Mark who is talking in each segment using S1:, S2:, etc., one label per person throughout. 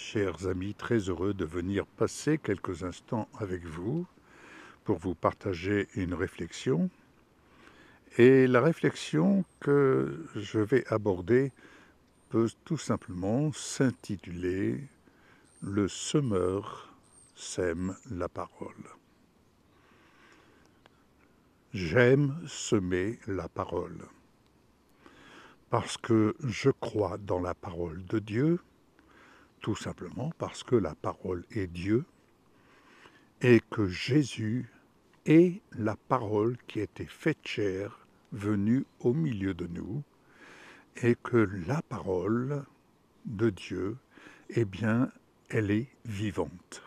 S1: chers amis, très heureux de venir passer quelques instants avec vous pour vous partager une réflexion. Et la réflexion que je vais aborder peut tout simplement s'intituler « Le semeur sème la parole ». J'aime semer la parole parce que je crois dans la parole de Dieu, tout simplement parce que la parole est Dieu et que Jésus est la parole qui a été faite chair, venue au milieu de nous, et que la parole de Dieu, eh bien, elle est vivante.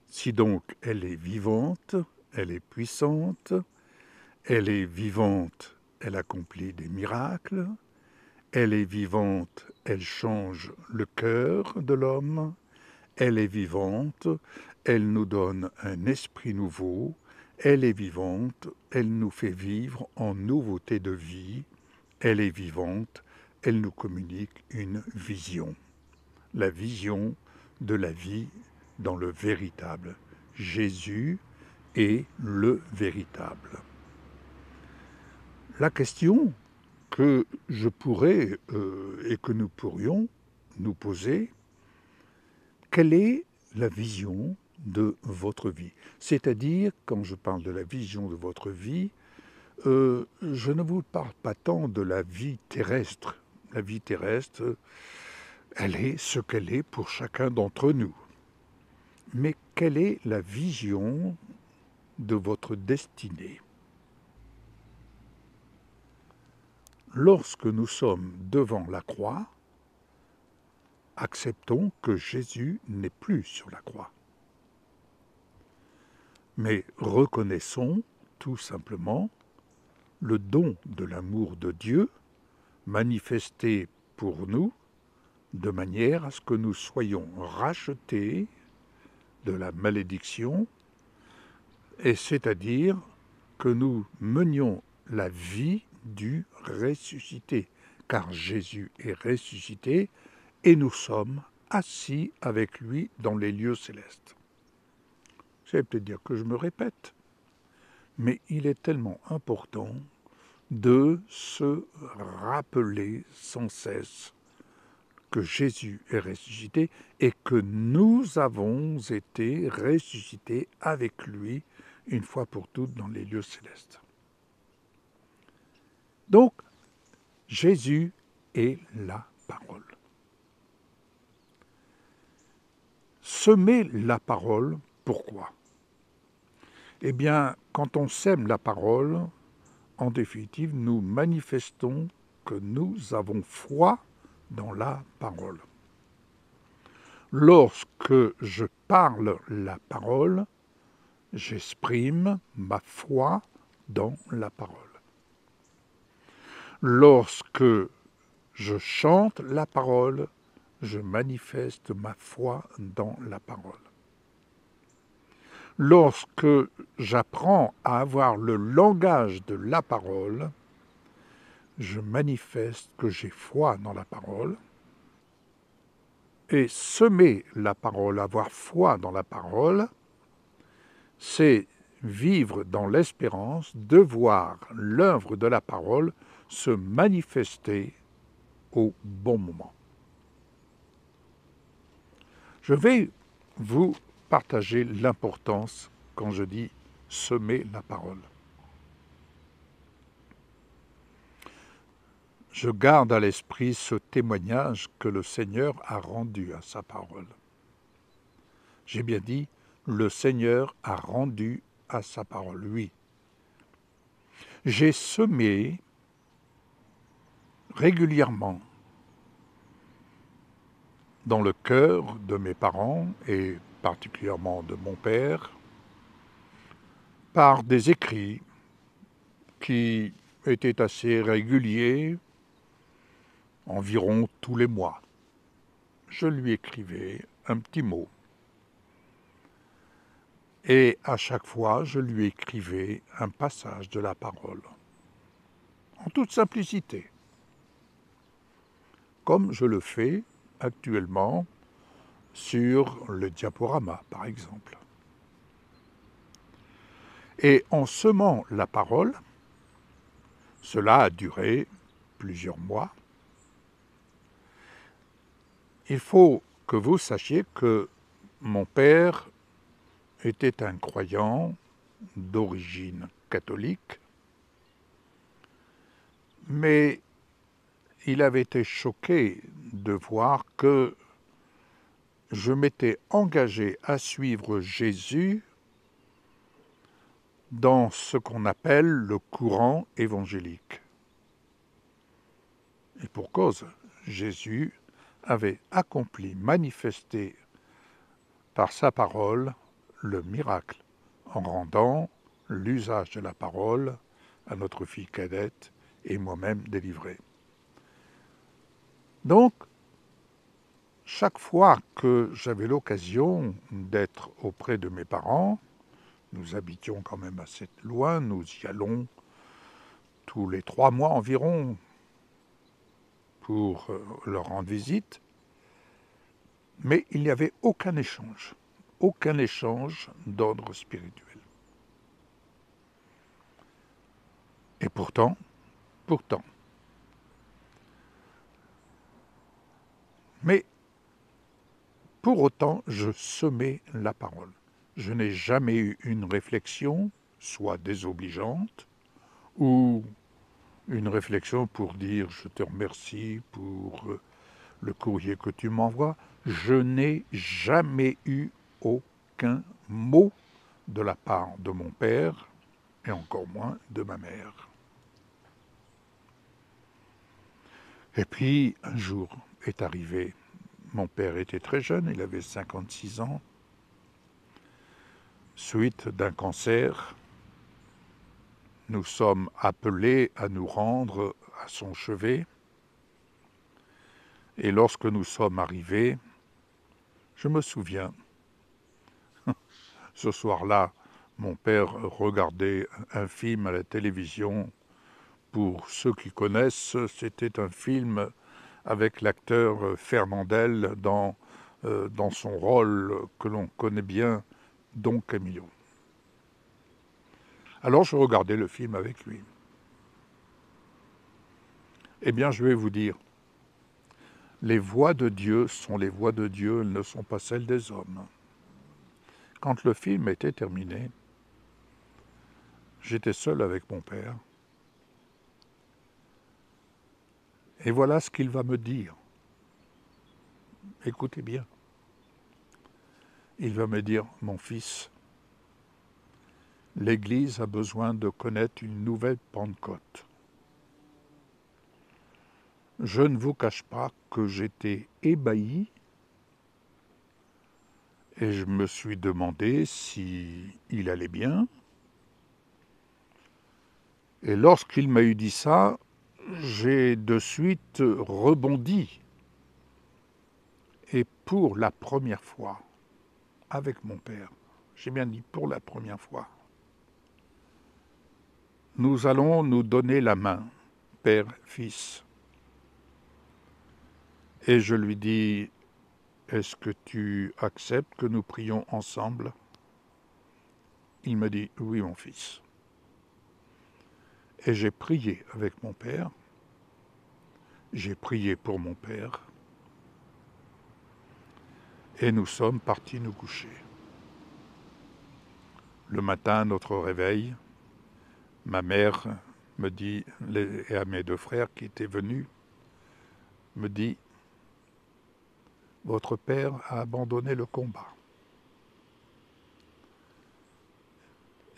S1: Si donc elle est vivante, elle est puissante, elle est vivante, elle accomplit des miracles, elle est vivante, elle change le cœur de l'homme, elle est vivante, elle nous donne un esprit nouveau, elle est vivante, elle nous fait vivre en nouveauté de vie, elle est vivante, elle nous communique une vision. La vision de la vie dans le véritable. Jésus est le véritable. La question que je pourrais et que nous pourrions nous poser, quelle est la vision de votre vie? C'est-à-dire, quand je parle de la vision de votre vie, je ne vous parle pas tant de la vie terrestre. La vie terrestre, elle est ce qu'elle est pour chacun d'entre nous. Mais quelle est la vision de votre destinée? Lorsque nous sommes devant la croix, acceptons que Jésus n'est plus sur la croix. Mais reconnaissons tout simplement le don de l'amour de Dieu manifesté pour nous de manière à ce que nous soyons rachetés de la malédiction, et c'est-à-dire que nous menions la vie du ressuscité, car Jésus est ressuscité et nous sommes assis avec lui dans les lieux célestes. Ça veut peut-être dire que je me répète, mais il est tellement important de se rappeler sans cesse que Jésus est ressuscité et que nous avons été ressuscités avec lui une fois pour toutes dans les lieux célestes. Donc, Jésus est la parole. Semer la parole, pourquoi? Eh bien, quand on sème la parole, en définitive, nous manifestons que nous avons foi dans la parole. Lorsque je parle la parole, j'exprime ma foi dans la parole. Lorsque je chante la parole, je manifeste ma foi dans la parole. Lorsque j'apprends à avoir le langage de la parole, je manifeste que j'ai foi dans la parole. Et semer la parole, avoir foi dans la parole, c'est vivre dans l'espérance de voir l'œuvre de la parole se manifester au bon moment. Je vais vous partager l'importance quand je dis semer la parole. Je garde à l'esprit ce témoignage que le Seigneur a rendu à sa parole. J'ai bien dit, le Seigneur a rendu à sa parole, oui. J'ai semé régulièrement dans le cœur de mes parents et particulièrement de mon père, par des écrits qui étaient assez réguliers, environ tous les mois. Je lui écrivais un petit mot. Et à chaque fois, je lui écrivais un passage de la parole, en toute simplicité, comme je le fais actuellement sur le diaporama, par exemple. Et en semant la parole, cela a duré plusieurs mois. Il faut que vous sachiez que mon père était un croyant d'origine catholique, mais il avait été choqué de voir que je m'étais engagé à suivre Jésus dans ce qu'on appelle le courant évangélique. Et pour cause, Jésus avait accompli, manifesté par sa parole, le miracle, en rendant l'usage de la parole à notre fille cadette et moi-même délivré. Donc, chaque fois que j'avais l'occasion d'être auprès de mes parents, nous habitions quand même assez loin, nous y allons tous les 3 mois environ pour leur rendre visite, mais il n'y avait aucun échange d'ordre spirituel. Et pourtant, mais pour autant, je semais la parole. Je n'ai jamais eu une réflexion, soit désobligeante, ou une réflexion pour dire je te remercie pour le courrier que tu m'envoies. Je n'ai jamais eu aucun mot de la part de mon père, et encore moins de ma mère. Et puis, un jour est arrivé, mon père était très jeune, il avait 56 ans, suite d'un cancer, nous sommes appelés à nous rendre à son chevet, et lorsque nous sommes arrivés, je me souviens, ce soir-là, mon père regardait un film à la télévision. Pour ceux qui connaissent, c'était un film avec l'acteur Fernandel dans son rôle que l'on connaît bien, Don Camillo. Alors je regardais le film avec lui. Eh bien, je vais vous dire, les voix de Dieu sont les voix de Dieu, elles ne sont pas celles des hommes. Quand le film était terminé, j'étais seul avec mon père. Et voilà ce qu'il va me dire. Écoutez bien. Il va me dire, mon fils, l'Église a besoin de connaître une nouvelle Pentecôte. Je ne vous cache pas que j'étais ébahi et je me suis demandé s'il allait bien. Et lorsqu'il m'a eu dit ça, j'ai de suite rebondi. Et pour la première fois, avec mon père, j'ai bien dit pour la première fois, nous allons nous donner la main, père, fils. Et je lui dis, est-ce que tu acceptes que nous prions ensemble? Il me dit, oui mon fils. Et j'ai prié avec mon père, j'ai prié pour mon père, et nous sommes partis nous coucher. Le matin, notre réveil, ma mère me dit, et à mes 2 frères qui étaient venus, me dit, votre père a abandonné le combat.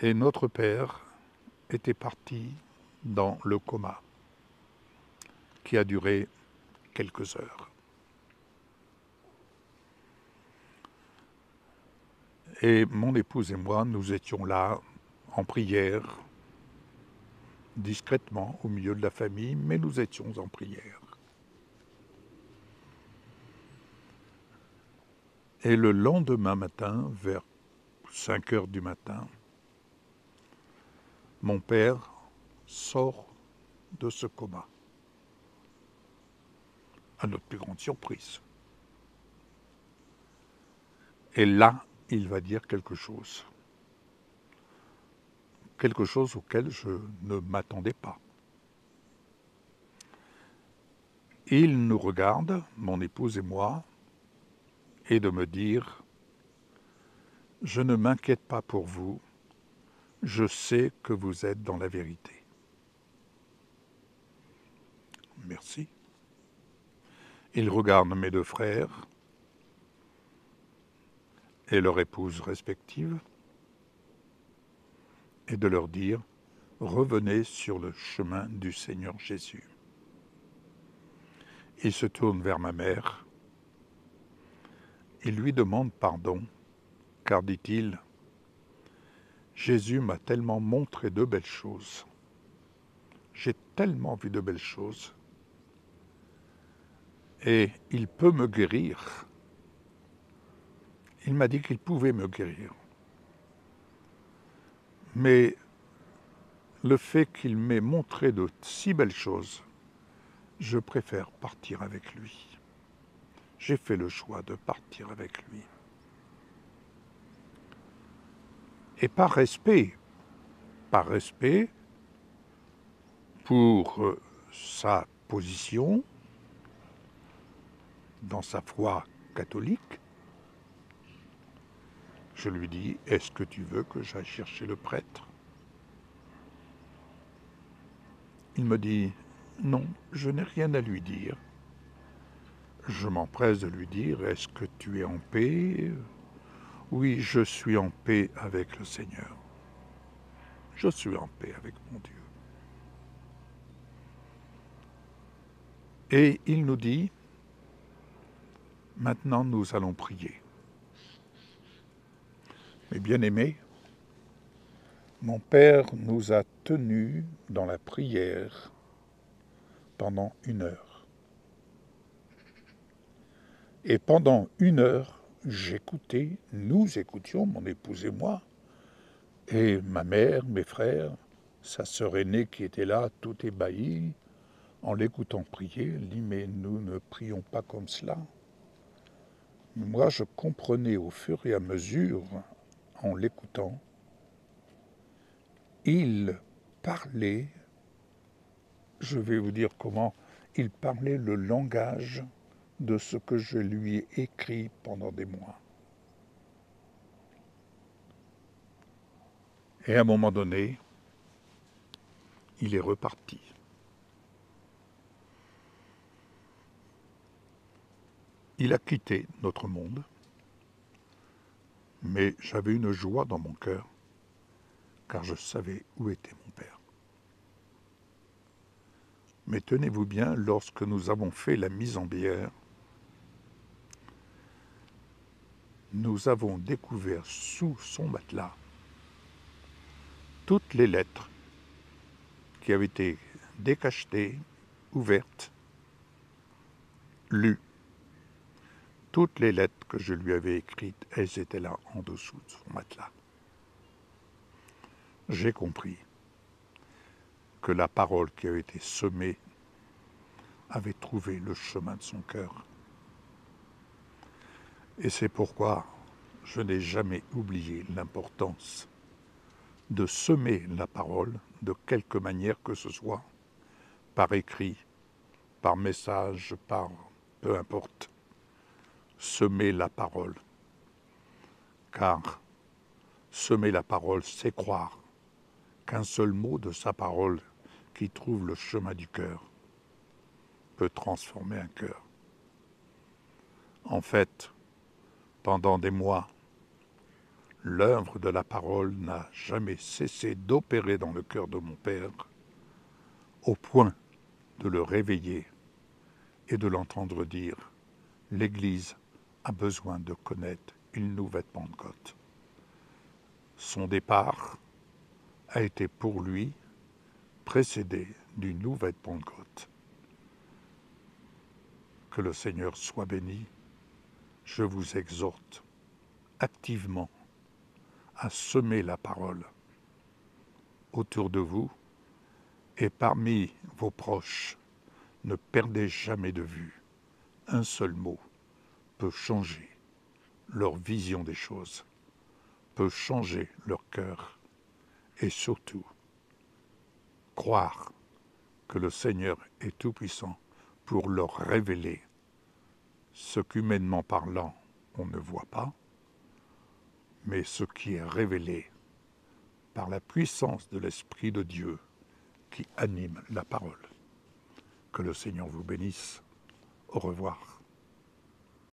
S1: Et notre père était parti dans le coma, qui a duré quelques heures. Et mon épouse et moi, nous étions là, en prière, discrètement, au milieu de la famille, mais nous étions en prière. Et le lendemain matin, vers 5 heures du matin, mon père sort de ce coma. À notre plus grande surprise. Et là, il va dire quelque chose auquel je ne m'attendais pas. Il nous regarde, mon épouse et moi, et de me dire « Je ne m'inquiète pas pour vous, je sais que vous êtes dans la vérité. » Merci. Il regarde mes deux frères et leurs épouses respectives et de leur dire « Revenez sur le chemin du Seigneur Jésus. » Il se tourne vers ma mère. Il lui demande pardon, car, dit-il, Jésus m'a tellement montré de belles choses. J'ai tellement vu de belles choses. Et il peut me guérir. Il m'a dit qu'il pouvait me guérir. Mais le fait qu'il m'ait montré de si belles choses, je préfère partir avec lui. J'ai fait le choix de partir avec lui. Et par respect pour sa position dans sa foi catholique, je lui dis, est-ce que tu veux que j'aille chercher le prêtre? Il me dit, non, je n'ai rien à lui dire. Je m'empresse de lui dire, est-ce que tu es en paix? Oui, je suis en paix avec le Seigneur. Je suis en paix avec mon Dieu. Et il nous dit, maintenant nous allons prier. Mes bien-aimés, mon Père nous a tenus dans la prière pendant 1 heure. Et pendant 1 heure, nous écoutions, mon épouse et moi, et ma mère, mes frères, sa sœur aînée qui était là, tout ébahie, en l'écoutant prier, elle dit, mais nous ne prions pas comme cela. Moi, je comprenais au fur et à mesure, en l'écoutant, il parlait, je vais vous dire comment, il parlait le langage de ce que je lui ai écrit pendant des mois. Et à un moment donné, il est reparti. Il a quitté notre monde, mais j'avais une joie dans mon cœur, car je savais où était mon Père. Mais tenez-vous bien, lorsque nous avons fait la mise en bière, nous avons découvert sous son matelas toutes les lettres qui avaient été décachetées, ouvertes, lues. Toutes les lettres que je lui avais écrites, elles étaient là en dessous de son matelas. J'ai compris que la parole qui avait été semée avait trouvé le chemin de son cœur. Et c'est pourquoi je n'ai jamais oublié l'importance de semer la parole de quelque manière que ce soit, par écrit, par message, par peu importe. Semer la parole, car semer la parole, c'est croire qu'un seul mot de sa parole qui trouve le chemin du cœur peut transformer un cœur. En fait, pendant des mois, l'œuvre de la parole n'a jamais cessé d'opérer dans le cœur de mon Père, au point de le réveiller et de l'entendre dire « L'Église a besoin de connaître une nouvelle Pentecôte ». Son départ a été pour lui précédé d'une nouvelle Pentecôte. Que le Seigneur soit béni. Je vous exhorte activement à semer la parole autour de vous et parmi vos proches. Ne perdez jamais de vue. Un seul mot peut changer leur vision des choses, peut changer leur cœur et surtout croire que le Seigneur est tout-puissant pour leur révéler ce qu'humainement parlant on ne voit pas, mais ce qui est révélé par la puissance de l'Esprit de Dieu qui anime la parole. Que le Seigneur vous bénisse. Au revoir.